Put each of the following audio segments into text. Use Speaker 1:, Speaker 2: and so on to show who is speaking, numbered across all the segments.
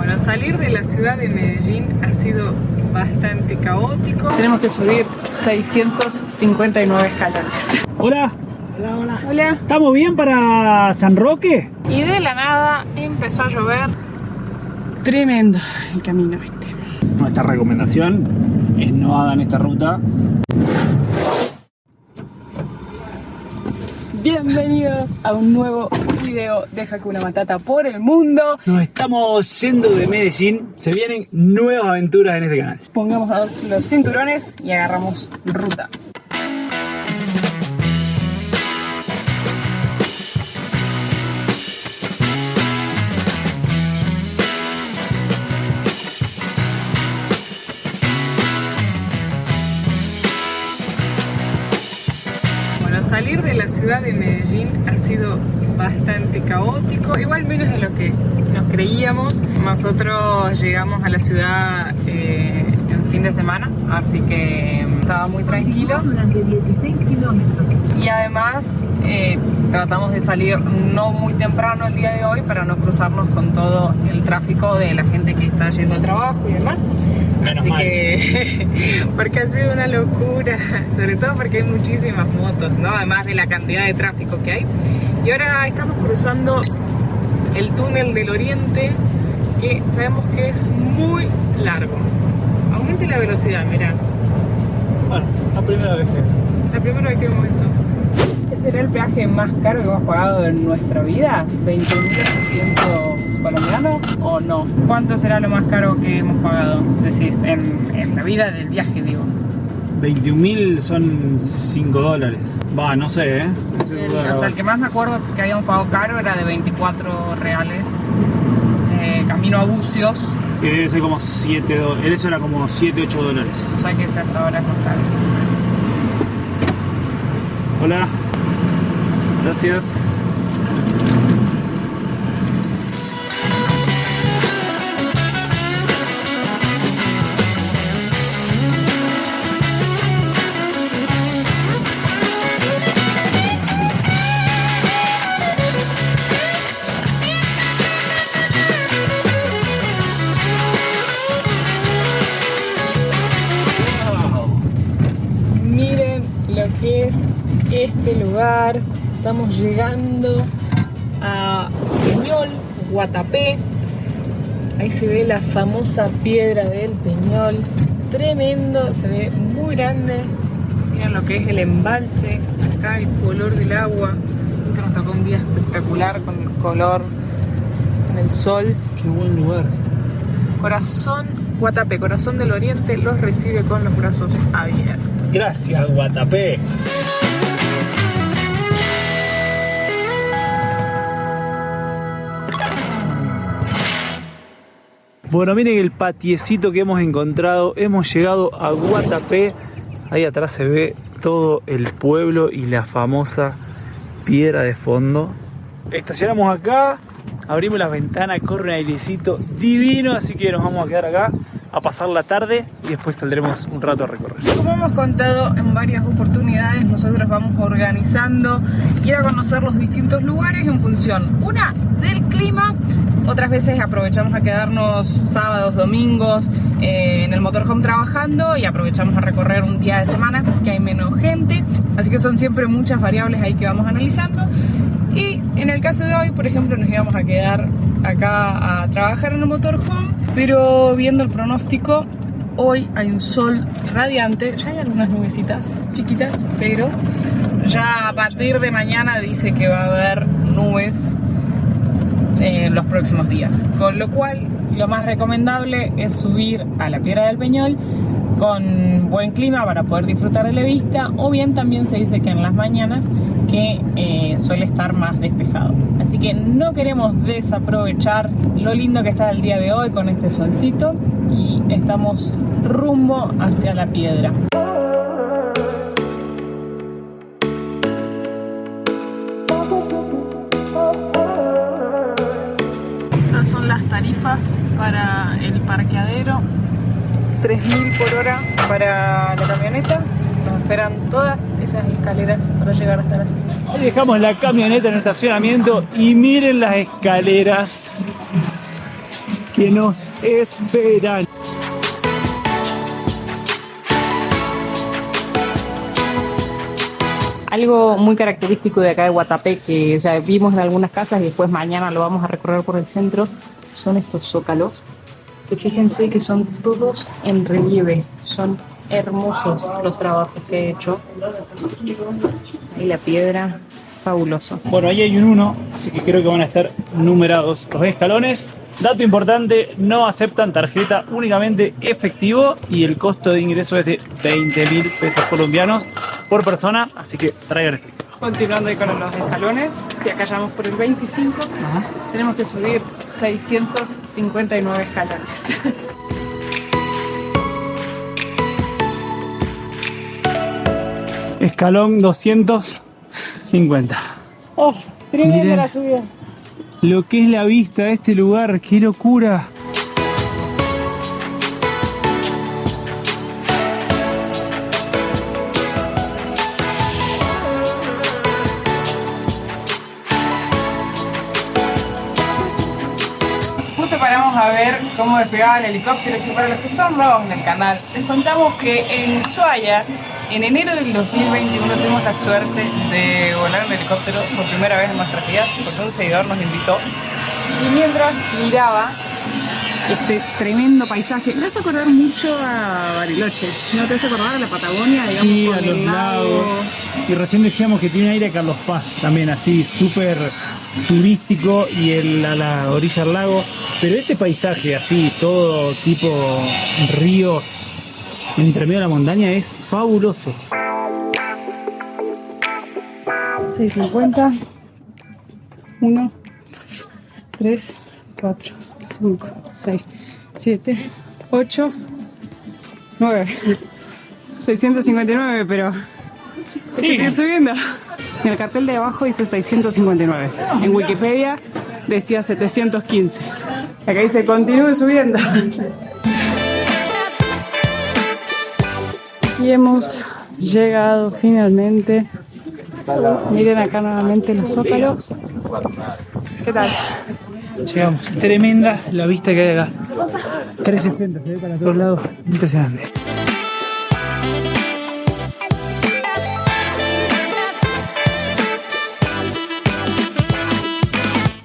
Speaker 1: Bueno, salir de la ciudad de Medellín ha sido bastante caótico. Tenemos que subir 659 escalones.
Speaker 2: Hola. Hola, hola.
Speaker 1: Hola.
Speaker 2: ¿Estamos bien para San Roque?
Speaker 1: Y de la nada empezó a llover. Tremendo el camino este.
Speaker 2: Nuestra recomendación es no hagan esta ruta.
Speaker 1: Bienvenidos a un nuevo video de Hakuna Matata por el mundo.
Speaker 2: Nos estamos yendo de Medellín. Se vienen nuevas aventuras en este canal.
Speaker 1: Pongamos los cinturones y agarramos ruta. Salir de la ciudad de Medellín ha sido bastante caótico, igual menos de lo que nos creíamos. Nosotros llegamos a la ciudad en fin de semana, así que estaba muy tranquilo. Y además tratamos de salir no muy temprano el día de hoy para no cruzarnos con todo el tráfico de la gente que está yendo al trabajo y demás.
Speaker 2: Menos
Speaker 1: así
Speaker 2: mal.
Speaker 1: Que, porque ha sido una locura, sobre todo porque hay muchísimas motos, ¿no? Además de la cantidad de tráfico que hay. Y ahora estamos cruzando el túnel del Oriente, que sabemos que es muy largo. Aumente la velocidad, mirá.
Speaker 2: Bueno, la primera vez que...
Speaker 1: La primera vez que vemos esto. ¿Este será el peaje más caro que hemos pagado en nuestra vida? ¿20.800 colombianos o no? ¿Cuánto será lo más caro que hemos pagado? Decís, en la vida del viaje, digo.
Speaker 2: 21.000 son $5. Va, no sé,
Speaker 1: O sea, el que más me acuerdo que habíamos pagado caro era de 24 reales. Camino a Bucios.
Speaker 2: Que debe ser como $7. Eso era como $7, $8.
Speaker 1: O sea que hasta ahora es más caro.
Speaker 2: Hola. Gracias.
Speaker 1: Miren lo que es este lugar. Estamos llegando a Peñol, Guatapé. Ahí se ve la famosa piedra del Peñol. Tremendo, se ve muy grande. Miren lo que es el embalse. Acá el color del agua. Esto nos tocó un día espectacular con el color en el sol.
Speaker 2: Qué buen lugar.
Speaker 1: Corazón Guatapé, corazón del Oriente, los recibe con los brazos abiertos.
Speaker 2: Gracias, Guatapé. Bueno, miren el patiecito que hemos encontrado. Hemos llegado a Guatapé. Ahí atrás se ve todo el pueblo y la famosa piedra de fondo. Estacionamos acá, abrimos las ventanas, corre un airecito divino, así que nos vamos a quedar acá a pasar la tarde y después saldremos un rato a recorrer.
Speaker 1: Como hemos contado en varias oportunidades, nosotros vamos organizando ir a conocer los distintos lugares en función, una, del clima. Otras veces aprovechamos a quedarnos sábados, domingos en el motorhome trabajando y aprovechamos a recorrer un día de semana que hay menos gente. Así que son siempre muchas variables ahí que vamos analizando. Y en el caso de hoy, por ejemplo, nos íbamos a quedar acá a trabajar en el motorhome, pero viendo el pronóstico, hoy hay un sol radiante. Ya hay algunas nubecitas chiquitas, pero ya a partir de mañana dice que va a haber nubes en los próximos días, con lo cual lo más recomendable es subir a la Piedra del Peñol con buen clima para poder disfrutar de la vista, o bien también se dice que en las mañanas que suele estar más despejado. Así que no queremos desaprovechar lo lindo que está el día de hoy con este solcito y estamos rumbo hacia la piedra. Esas son las tarifas para el parqueadero. 3.000 por hora para la camioneta. Nos esperan todas esas escaleras para llegar hasta la cima.
Speaker 2: Ahí dejamos la camioneta en el estacionamiento y miren las escaleras. que nos esperan.
Speaker 1: Algo muy característico de acá de Guatapé, que ya vimos en algunas casas y después mañana lo vamos a recorrer por el centro, son estos zócalos. Que fíjense que son todos en relieve, son hermosos los trabajos que he hecho. Ahí la piedra, fabuloso.
Speaker 2: Bueno, ahí hay un 1, así que creo que van a estar numerados los escalones. Dato importante, no aceptan tarjeta, únicamente efectivo, y el costo de ingreso es de 20.000 pesos colombianos por persona, así que traigan efectivo.
Speaker 1: Continuando ahí con los escalones, si acá ya vamos por el 25, tenemos que subir 659 escalones.
Speaker 2: Escalón 250.
Speaker 1: ¡Oh! Tremenda
Speaker 2: Miren
Speaker 1: la subida.
Speaker 2: lo que es la vista de este lugar, qué locura.
Speaker 1: Justo paramos a ver cómo despegaba el helicóptero, que para los que son nuevos en el canal, les contamos que en Ushuaia, en enero del 2021, tuvimos la suerte de volar en helicóptero por primera vez en nuestras vidas, porque un seguidor nos invitó. Y mientras miraba este tremendo paisaje, me hace acordar mucho a Bariloche, ¿no te hace acordar a la Patagonia? Digamos,
Speaker 2: Sí,
Speaker 1: con
Speaker 2: a
Speaker 1: el
Speaker 2: los
Speaker 1: lago.
Speaker 2: lagos. Y recién decíamos que tiene aire a Carlos Paz, también así, súper turístico, y a la orilla del lago. Pero este paisaje así, todo tipo ríos entre medio de la montaña, es fabuloso.
Speaker 1: 650, 1, 3, 4, 5, 6, 7, 8, 9. 659, pero hay que seguir subiendo. En el cartel de abajo dice 659. En Wikipedia decía 715. Acá dice continúe subiendo. Y hemos llegado finalmente. Miren acá nuevamente los zócalos. ¿Qué tal?
Speaker 2: Llegamos, tremenda la vista que hay acá. 360, se ve para todos lados, impresionante.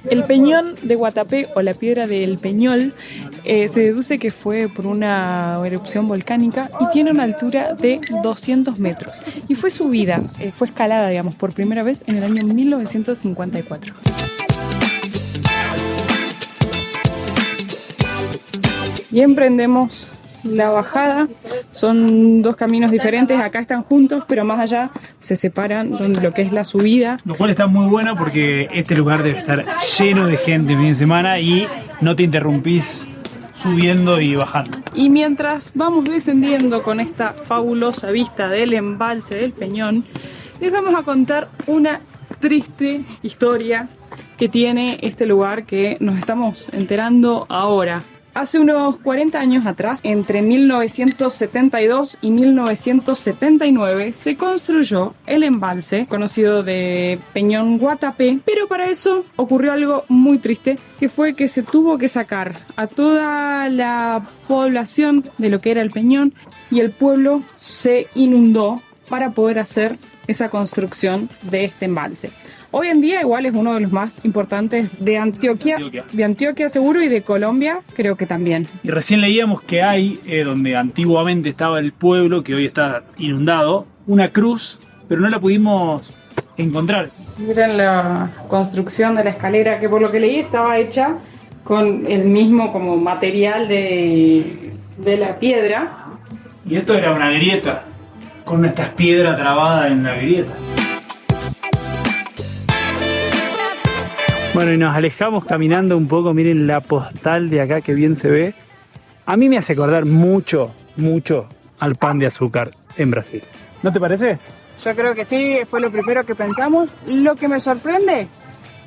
Speaker 1: El Peñón de Guatapé, o la piedra del Peñol, se deduce que fue por una erupción volcánica y tiene una altura de 200 metros. Y fue subida, fue escalada, digamos, por primera vez en el año 1954. Y emprendemos la bajada. Son dos caminos diferentes, acá están juntos, pero más allá se separan donde lo que es la subida.
Speaker 2: Lo cual está muy bueno porque este lugar debe estar lleno de gente el fin de semana y no te interrumpís subiendo y bajando.
Speaker 1: Y mientras vamos descendiendo con esta fabulosa vista del embalse del Peñón, les vamos a contar una triste historia que tiene este lugar que nos estamos enterando ahora. Hace unos 40 años atrás, entre 1972 y 1979, se construyó el embalse conocido de Peñón Guatapé, pero para eso ocurrió algo muy triste, que fue que se tuvo que sacar a toda la población de lo que era el Peñón y el pueblo se inundó para poder hacer esa construcción de este embalse. Hoy en día igual es uno de los más importantes de Antioquia, seguro, y de Colombia creo que también.
Speaker 2: Y recién leíamos que hay, donde antiguamente estaba el pueblo, que hoy está inundado, una cruz, pero no la pudimos encontrar.
Speaker 1: Miren la construcción de la escalera, que por lo que leí estaba hecha con el mismo como material de la piedra.
Speaker 2: Y esto era una grieta, con estas piedras trabadas en la grieta. Bueno, y nos alejamos caminando un poco. Miren la postal de acá, que bien se ve. A mí me hace acordar mucho, mucho al pan de azúcar en Brasil. ¿No te parece?
Speaker 1: Yo creo que sí, fue lo primero que pensamos. Lo que me sorprende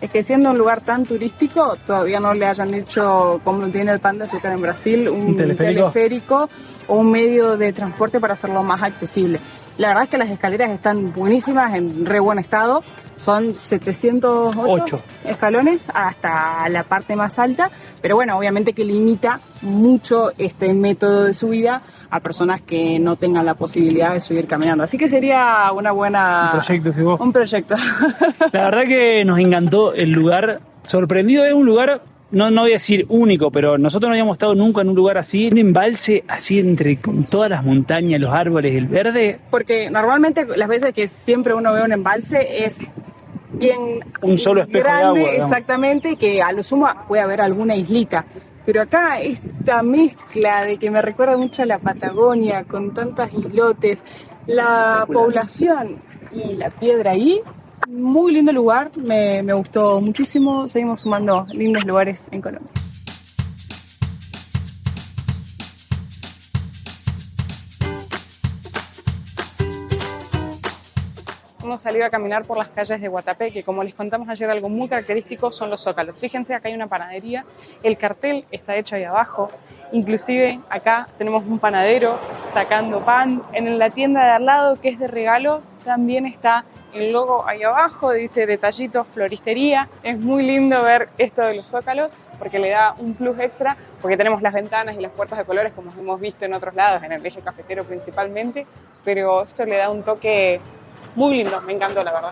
Speaker 1: es que siendo un lugar tan turístico, todavía no le hayan hecho, como tiene el pan de azúcar en Brasil, un teleférico o un medio de transporte para hacerlo más accesible. La verdad es que las escaleras están buenísimas, en re buen estado. Son 708 escalones hasta la parte más alta, pero bueno, obviamente que limita mucho este método de subida a personas que no tengan la posibilidad de subir caminando. Así que sería una buena...
Speaker 2: Un proyecto, ¿sí vos?
Speaker 1: Un proyecto.
Speaker 2: La verdad que nos encantó el lugar. Sorprendido, es un lugar, no voy a decir único, pero nosotros no habíamos estado nunca en un lugar así, un embalse así con todas las montañas, los árboles, el verde.
Speaker 1: Porque normalmente las veces que siempre uno ve un embalse es bien
Speaker 2: un solo espejo
Speaker 1: grande,
Speaker 2: de agua, digamos.
Speaker 1: exactamente, que a lo sumo puede haber alguna islita. Pero acá esta mezcla de que me recuerda mucho a la Patagonia, con tantos islotes, la población y la piedra ahí, muy lindo lugar, me gustó muchísimo. Seguimos sumando lindos lugares en Colombia. Hemos salido a caminar por las calles de Guatapé, que como les contamos ayer, algo muy característico son los zócalos. Fíjense, acá hay una panadería, el cartel está hecho ahí abajo, inclusive acá tenemos un panadero sacando pan. En la tienda de al lado, que es de regalos, también está el logo ahí abajo, dice Detallitos Floristería. Es muy lindo ver esto de los zócalos porque le da un plus extra, porque tenemos las ventanas y las puertas de colores como hemos visto en otros lados, en el eje cafetero principalmente, pero esto le da un toque muy lindo, me encantó la verdad.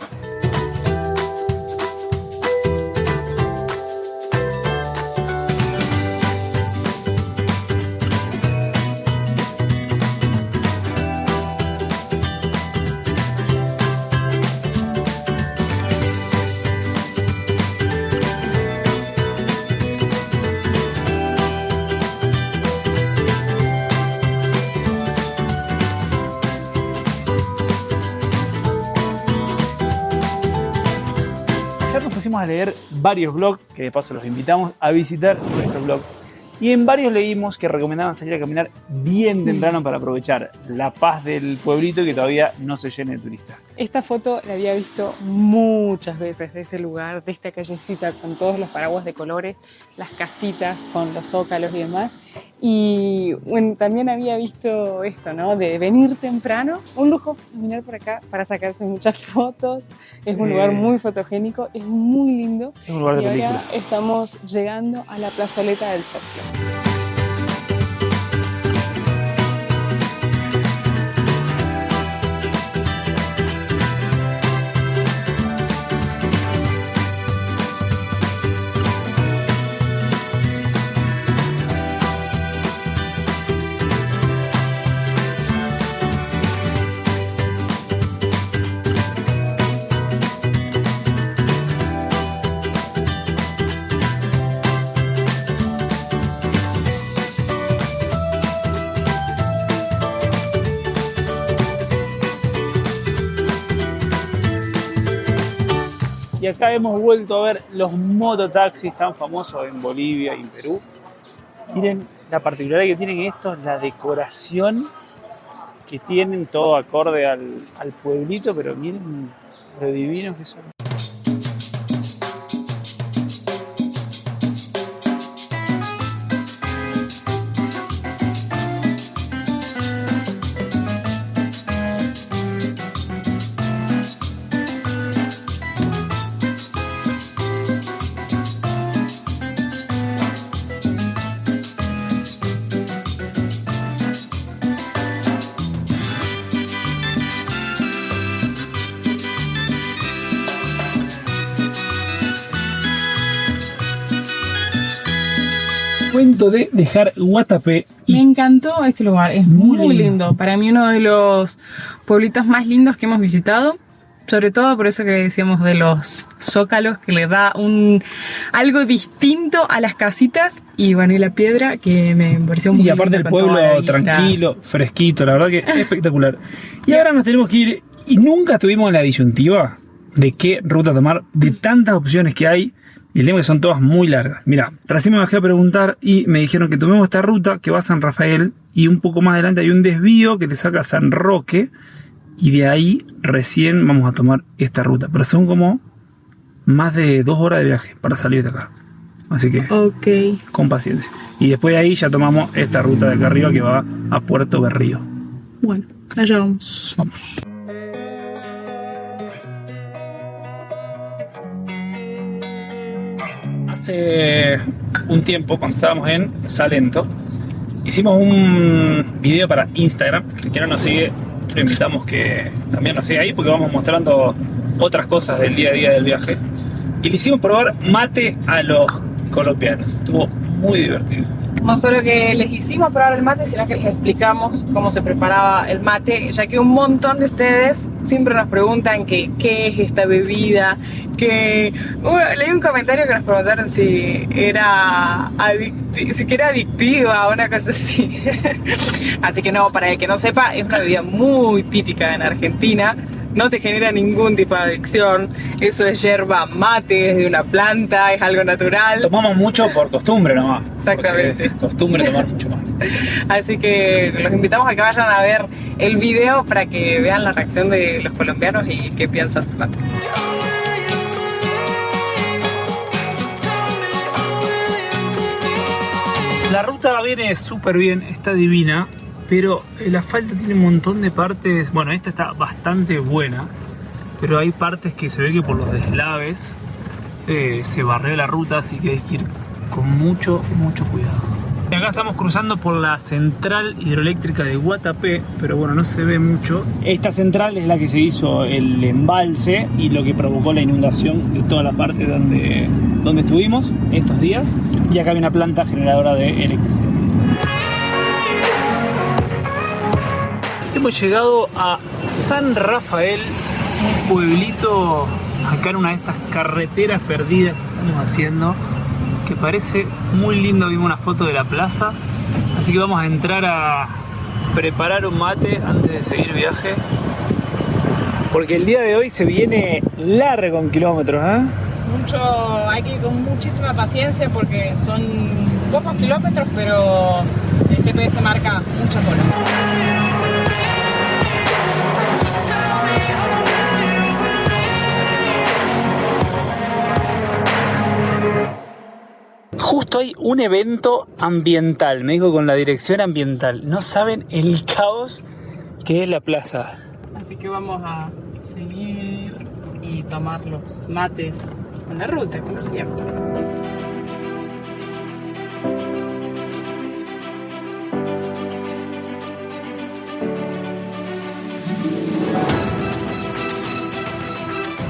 Speaker 2: A leer varios blogs, que de paso los invitamos a visitar nuestro blog. Y en varios leímos que recomendaban salir a caminar bien temprano para aprovechar la paz del pueblito y que todavía no se llene de turistas.
Speaker 1: Esta foto la había visto muchas veces de este lugar, de esta callecita con todos los paraguas de colores, las casitas con los zócalos y demás. Y bueno, también había visto esto, ¿no? De venir temprano. Un lujo caminar por acá para sacarse muchas fotos. Es un lugar muy fotogénico, es muy lindo.
Speaker 2: Es un lugar de
Speaker 1: y
Speaker 2: película.
Speaker 1: ahora estamos llegando a la plazoleta del Zócalo.
Speaker 2: Y acá hemos vuelto a ver los mototaxis tan famosos en Bolivia y en Perú. Miren la particularidad que tienen estos, la decoración que tienen, todo acorde al pueblito, pero miren lo divinos que son. Cuento de dejar Guatapé.
Speaker 1: Me encantó este lugar, es muy lindo. Para mí uno de los pueblitos más lindos que hemos visitado. Sobre todo por eso que decíamos de los zócalos, que le da algo distinto a las casitas. Y bueno, y la piedra, que me pareció muy
Speaker 2: Y aparte el pueblo tranquilo, fresquito, la verdad que es espectacular. Y ahora nos tenemos que ir, y nunca tuvimos la disyuntiva de qué ruta tomar, de tantas opciones que hay. Y el tema es que son todas muy largas. Mira, recién me bajé a preguntar y me dijeron que tomemos esta ruta que va a San Rafael y un poco más adelante hay un desvío que te saca a San Roque y de ahí recién vamos a tomar esta ruta. Pero son como más de 2 horas de viaje para salir de acá. Así que con paciencia. Y después de ahí ya tomamos esta ruta de acá arriba que va a Puerto Berrío.
Speaker 1: Bueno, allá vamos.
Speaker 2: Vamos. Hace un tiempo, cuando estábamos en Salento, hicimos un video para Instagram. El que no nos sigue, lo invitamos que también nos siga ahí, porque vamos mostrando otras cosas del día a día del viaje. Y le hicimos probar mate a los colombianos. Estuvo muy divertido.
Speaker 1: No solo que les hicimos probar el mate, sino que les explicamos cómo se preparaba el mate, ya que un montón de ustedes siempre nos preguntan qué es esta bebida, leí un comentario que nos preguntaron si era adictiva o una cosa así. Así que no, para el que no sepa, es una bebida muy típica en Argentina. No te genera ningún tipo de adicción. Eso es yerba mate, es de una planta, es algo natural.
Speaker 2: Tomamos mucho por costumbre nomás.
Speaker 1: Exactamente.
Speaker 2: Es costumbre tomar mucho mate.
Speaker 1: Así que los invitamos a que vayan a ver el video para que vean la reacción de los colombianos y qué piensan del mate.
Speaker 2: La ruta viene súper bien, está divina. Pero el asfalto tiene un montón de partes. Bueno, esta está bastante buena, pero hay partes que se ve que por los deslaves se barrió la ruta, así que hay que ir con mucho cuidado. Y acá estamos cruzando por la central hidroeléctrica de Guatapé, pero bueno, no se ve mucho. Esta central es la que se hizo el embalse y lo que provocó la inundación de toda la parte donde estuvimos estos días. Y acá hay una planta generadora de electricidad. Hemos llegado a San Rafael, un pueblito acá en una de estas carreteras perdidas que estamos haciendo, que parece muy lindo. Vimos una foto de la plaza, así que vamos a entrar a preparar un mate antes de seguir viaje, porque el día de hoy se viene largo en kilómetros, ¿eh?
Speaker 1: Hay que ir con muchísima paciencia porque son pocos kilómetros, pero el GPS marca mucha cola.
Speaker 2: Justo hay un evento ambiental, me dijo, con la dirección ambiental. No saben el caos que es la plaza.
Speaker 1: Así que vamos a seguir y tomar los mates en la ruta, como siempre.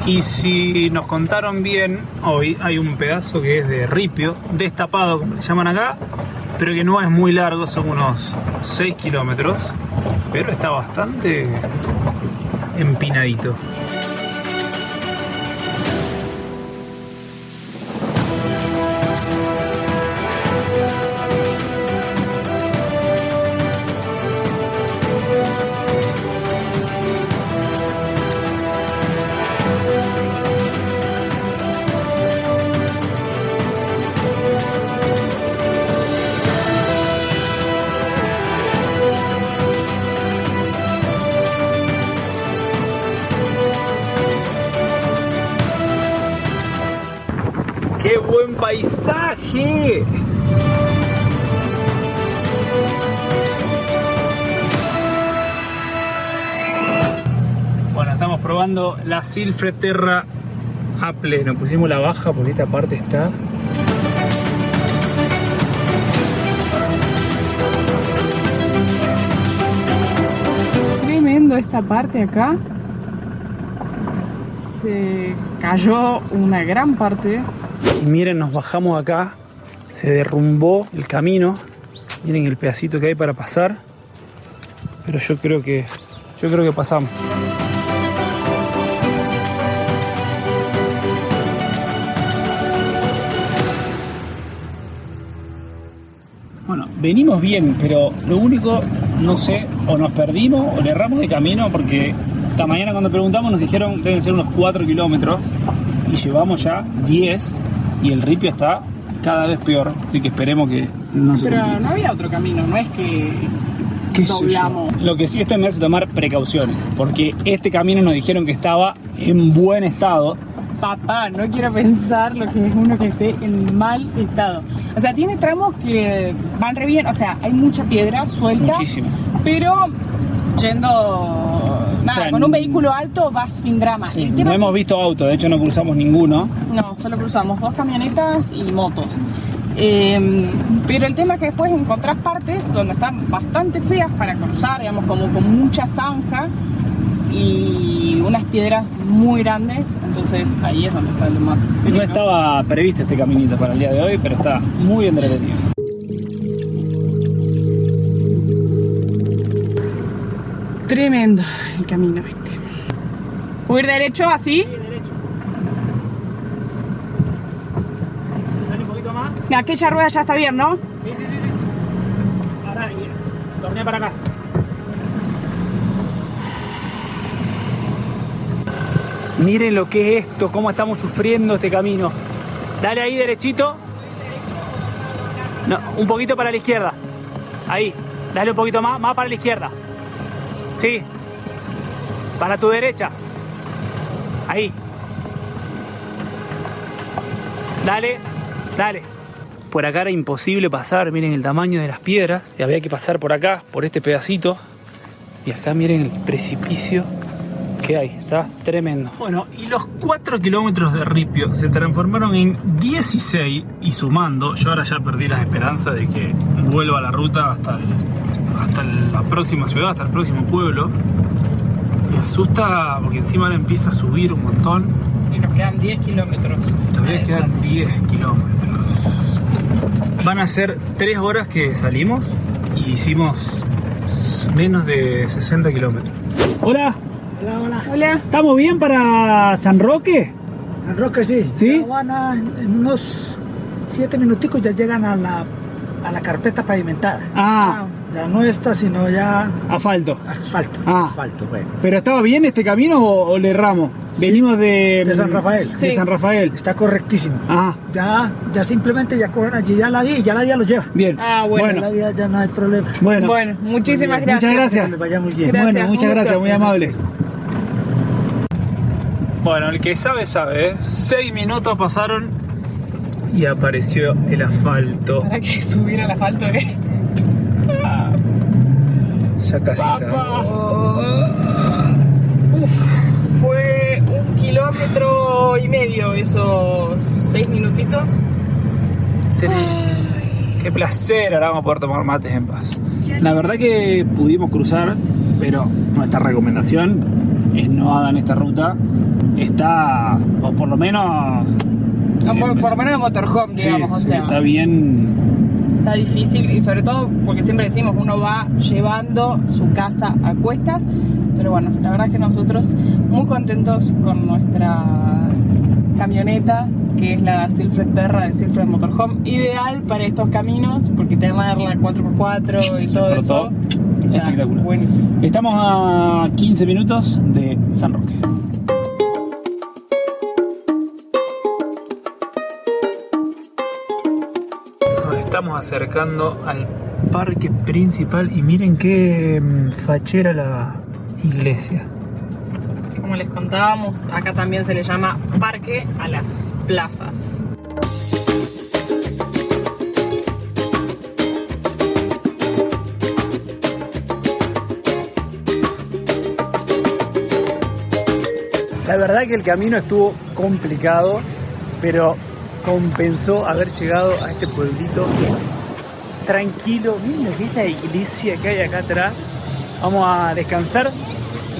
Speaker 2: Y si nos contaron bien, hoy hay un pedazo que es de ripio, destapado como le llaman acá, pero que no es muy largo, son unos 6 kilómetros, pero está bastante empinadito. ¡Qué buen paisaje! Bueno, estamos probando la Silfre Terra a pleno. Pusimos la baja porque esta parte está...
Speaker 1: Tremendo esta parte acá. Se cayó una gran parte.
Speaker 2: Y miren, nos bajamos acá, se derrumbó el camino, miren el pedacito que hay para pasar, pero yo creo que pasamos. Bueno, venimos bien, pero lo único, no sé, o nos perdimos o le erramos de camino, porque esta mañana cuando preguntamos nos dijeron deben ser unos 4 kilómetros y llevamos ya 10. Y el ripio está cada vez peor, así que esperemos que no se complique.
Speaker 1: Pero no había otro camino, no es que doblamos.
Speaker 2: Lo que sí, esto me hace tomar precauciones, porque este camino nos dijeron que estaba en buen estado.
Speaker 1: Papá, no quiero pensar lo que es uno que esté en mal estado. O sea, tiene tramos que van re bien, o sea, hay mucha piedra suelta.
Speaker 2: Muchísimo.
Speaker 1: Pero yendo... Nada,
Speaker 2: O sea,
Speaker 1: con un vehículo alto vas sin drama.
Speaker 2: Sí,
Speaker 1: El tema
Speaker 2: no hemos visto auto, de hecho no cruzamos ninguno.
Speaker 1: No, solo cruzamos 2 camionetas y motos. Pero el tema es que después encontrás partes donde están bastante feas para cruzar, digamos, como con mucha zanja y unas piedras muy grandes, entonces ahí es donde está lo más peligroso.
Speaker 2: No estaba previsto este caminito para el día de hoy, pero está muy entretenido.
Speaker 1: Tremendo el camino este. ¿Puedo ir derecho así?
Speaker 2: Sí, derecho. Dale un poquito más.
Speaker 1: Aquella rueda ya está bien, ¿no?
Speaker 2: Sí. Ahora, tornea para acá. Miren lo que es esto, cómo estamos sufriendo este camino. Dale ahí derechito. No, un poquito para la izquierda. Ahí, dale un poquito más para la izquierda. Sí. Para tu derecha. Ahí. Dale. Por acá era imposible pasar, miren el tamaño de las piedras. Y había que pasar por acá, por este pedacito. Y acá miren el precipicio que hay, está tremendo. Bueno, y los 4 kilómetros de ripio se transformaron en 16 y sumando. Yo ahora ya perdí las esperanzas de que vuelva la ruta hasta la próxima ciudad, hasta el próximo pueblo. Me asusta porque encima ahora empieza a subir un montón.
Speaker 1: Y nos quedan 10 kilómetros.
Speaker 2: Todavía quedan 10 kilómetros. Van a ser 3 horas que salimos y hicimos menos de 60 kilómetros. Hola.
Speaker 1: Hola.
Speaker 2: ¿Estamos bien para San Roque?
Speaker 3: San Roque sí.
Speaker 2: ¿Sí?
Speaker 3: Ya van en unos 7 minuticos ya llegan a la carpeta pavimentada.
Speaker 2: Ah,
Speaker 3: Ya no está, sino ya
Speaker 2: asfalto.
Speaker 3: asfalto.
Speaker 2: Ah.
Speaker 3: Asfalto, bueno.
Speaker 2: ¿Pero estaba bien este camino o le erramos?
Speaker 3: Sí,
Speaker 2: Venimos de
Speaker 3: San Rafael.
Speaker 2: De
Speaker 1: Sí.
Speaker 2: San Rafael.
Speaker 3: Está correctísimo.
Speaker 2: Ah,
Speaker 3: Ya simplemente ya cogen allí, ya la vía los lleva.
Speaker 2: bien.
Speaker 1: Ah, bueno.
Speaker 3: La vía ya no hay problema.
Speaker 1: Bueno, muchísimas
Speaker 3: Muy
Speaker 1: gracias.
Speaker 2: Muchas gracias.
Speaker 3: Que les vaya muy bien.
Speaker 1: Gracias,
Speaker 2: Bueno, muchas
Speaker 1: un
Speaker 2: gracias,
Speaker 1: gusto.
Speaker 2: muy amable. Bueno, el que sabe, sabe. 6 minutos pasaron y apareció el asfalto.
Speaker 1: Para que subir al asfalto,
Speaker 2: Ya casi está.
Speaker 1: Fue 1,5 kilómetros esos 6 minutitos.
Speaker 2: Qué placer, ahora vamos a poder tomar mates en paz. La verdad que pudimos cruzar, pero nuestra recomendación es no hagan esta ruta. Está, o por lo menos...
Speaker 1: Por lo menos en motorhome, digamos,
Speaker 2: sí,
Speaker 1: o sea.
Speaker 2: está bien.
Speaker 1: Está difícil y sobre todo porque siempre decimos uno va llevando su casa a cuestas, pero bueno, la verdad es que nosotros muy contentos con nuestra camioneta, que es la Silfred Terra de Silfred Motorhome, ideal para estos caminos porque tener la 4x4 y todo eso.
Speaker 2: Espectacular.
Speaker 1: Buenísimo.
Speaker 2: Estamos a 15 minutos de San Roque. Nos estamos acercando al parque principal y miren qué fachera la iglesia.
Speaker 1: Como les contábamos, acá también se le llama Parque a las Plazas.
Speaker 2: La verdad que el camino estuvo complicado, pero compensó haber llegado a este pueblito tranquilo. Miren lo que es la iglesia que hay acá atrás. Vamos a descansar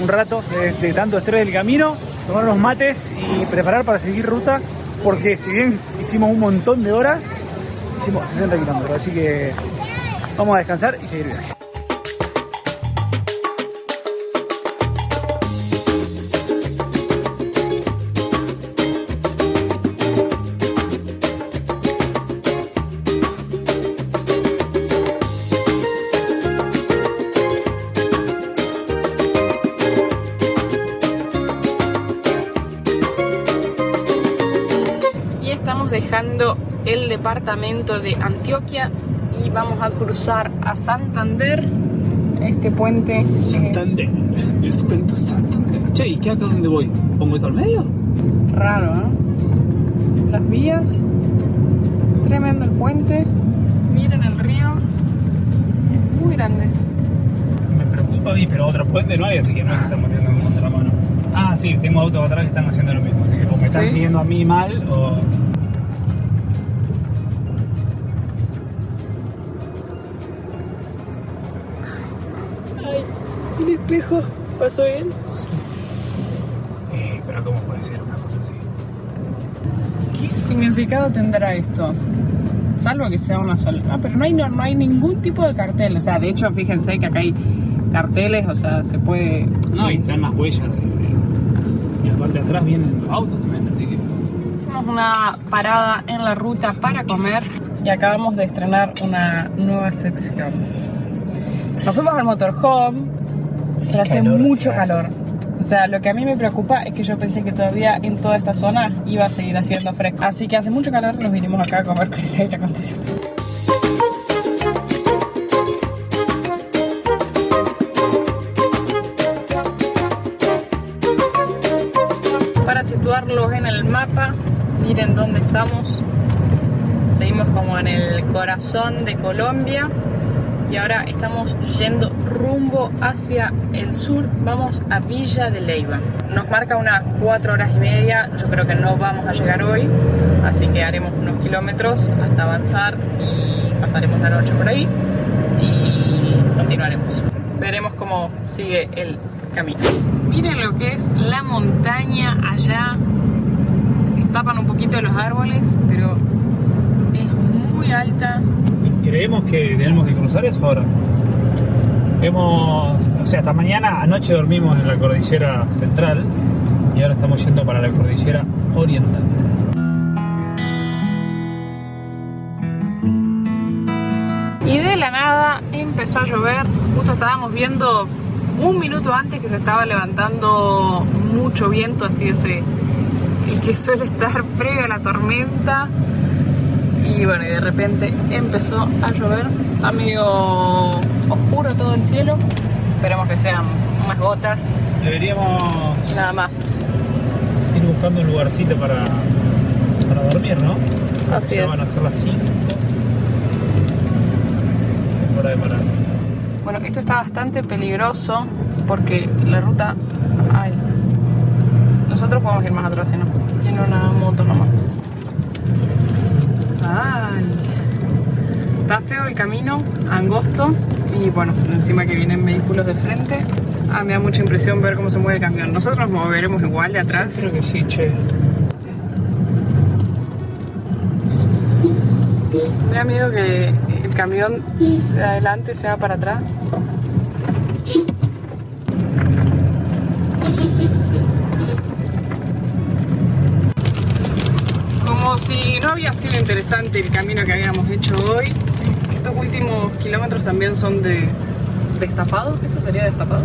Speaker 2: un rato de tanto estrés del camino, tomar unos mates y preparar para seguir ruta, porque si bien hicimos un montón de horas, hicimos 60 kilómetros, así que vamos a descansar y seguir viaje.
Speaker 1: Dejando el departamento de Antioquia y vamos a cruzar a Santander, este puente.
Speaker 2: Santander, descuento Santander. Che, ¿y qué acá donde voy? ¿Pongo esto al medio?
Speaker 1: Raro, ¿no? Las vías, tremendo el puente, miren el río, es muy grande.
Speaker 2: Me preocupa a mí, pero otro puente no hay, así que no es que estamos haciendo un contramano. Ah, sí, tengo autos atrás que están haciendo lo mismo, así que o me están siguiendo a mí mal o...
Speaker 1: Ay, el espejo, ¿pasó bien?
Speaker 2: Pero ¿cómo puede ser una cosa así?
Speaker 1: ¿Qué significado tendrá esto? Salvo que sea una sola. Ah, pero no hay ningún tipo de cartel. O sea, de hecho, fíjense que acá hay carteles, o sea, se puede...
Speaker 2: No, y están las huellas y la parte de atrás vienen los autos también, así que...
Speaker 1: Hicimos una parada en la ruta para comer y acabamos de estrenar una nueva sección. Nos fuimos al motorhome, pero hace mucho calor. O sea, lo que a mí me preocupa es que yo pensé que todavía en toda esta zona iba a seguir haciendo fresco. Así que hace mucho calor, nos vinimos acá a comer con el aire acondicionado. Para situarlos en el mapa, miren dónde estamos. Seguimos como en el corazón de Colombia. Y ahora estamos yendo rumbo hacia el sur, vamos a Villa de Leyva. Nos marca unas 4 horas y media, yo creo que no vamos a llegar hoy, así que haremos unos kilómetros hasta avanzar y pasaremos la noche por ahí y continuaremos. Veremos cómo sigue el camino. Miren lo que es la montaña allá, nos tapan un poquito los árboles, pero es muy alta.
Speaker 2: Creemos que tenemos que cruzar eso ahora. O sea, hasta mañana, anoche dormimos en la cordillera central y ahora estamos yendo para la cordillera oriental.
Speaker 1: Y de la nada empezó a llover, justo estábamos viendo un minuto antes que se estaba levantando mucho viento, así el que suele estar previo a la tormenta. Y bueno, y de repente empezó a llover, está medio oscuro todo el cielo, esperemos que sean unas gotas.
Speaker 2: Deberíamos
Speaker 1: nada más
Speaker 2: ir buscando un lugarcito para dormir, ¿no?
Speaker 1: Así
Speaker 2: ya
Speaker 1: es.
Speaker 2: Van a ser las 5. Es hora de parar.
Speaker 1: Bueno, esto está bastante peligroso porque la ruta... Ay, nosotros podemos ir más atrás, si no, tiene una moto nomás. Ay, está feo el camino, angosto y bueno, encima que vienen vehículos de frente. Me da mucha impresión ver cómo se mueve el camión. Nosotros nos moveremos igual de atrás.
Speaker 2: Yo creo que sí, che.
Speaker 1: Me da miedo que el camión de adelante sea para atrás. Como si no había sido interesante el camino que habíamos hecho hoy, estos últimos kilómetros también son de destapado. ¿Esto sería destapado?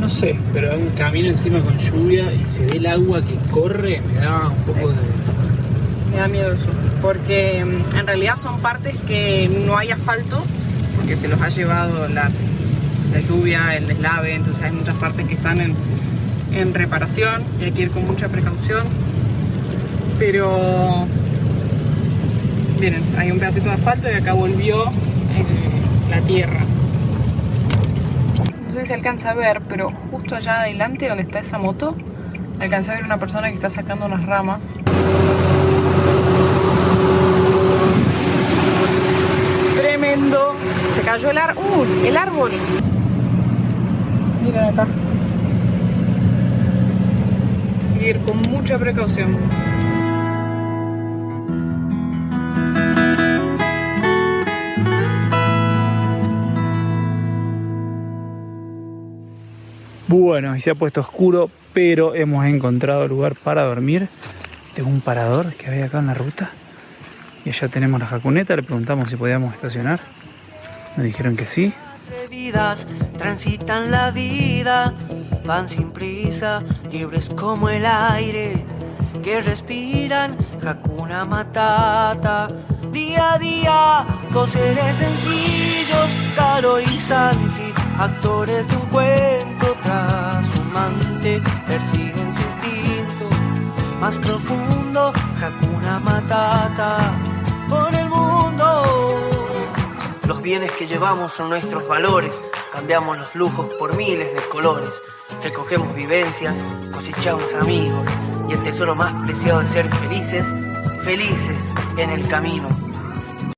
Speaker 2: No sé, pero hay un camino encima con lluvia y se ve el agua que corre, me da un poco de...
Speaker 1: Me da miedo eso, porque en realidad son partes que no hay asfalto, porque se los ha llevado la lluvia, el deslave, entonces hay muchas partes que están en reparación y hay que ir con mucha precaución. Pero miren, hay un pedacito de asfalto y acá volvió la tierra. No sé si se alcanza a ver, pero justo allá adelante donde está esa moto, alcancé a ver una persona que está sacando unas ramas. Tremendo. Se cayó el árbol. El árbol. Miren acá. Ir con mucha precaución.
Speaker 2: Bueno, y se ha puesto oscuro, pero hemos encontrado lugar para dormir. Tengo un parador que había acá en la ruta. Y allá tenemos la jacuneta, le preguntamos si podíamos estacionar. Nos dijeron que sí.
Speaker 4: Atrevidas transitan la vida, van sin prisa, libres como el aire que respiran, Hakuna Matata. Día a día, dos seres sencillos, Caro y Santi, actores de un cuento tras un amante, persiguen su instinto más profundo, Hakuna Matata, por el mundo. Los bienes que llevamos son nuestros valores, cambiamos los lujos por miles de colores, recogemos vivencias, cosechamos amigos y el tesoro más preciado de ser felices, felices en el camino.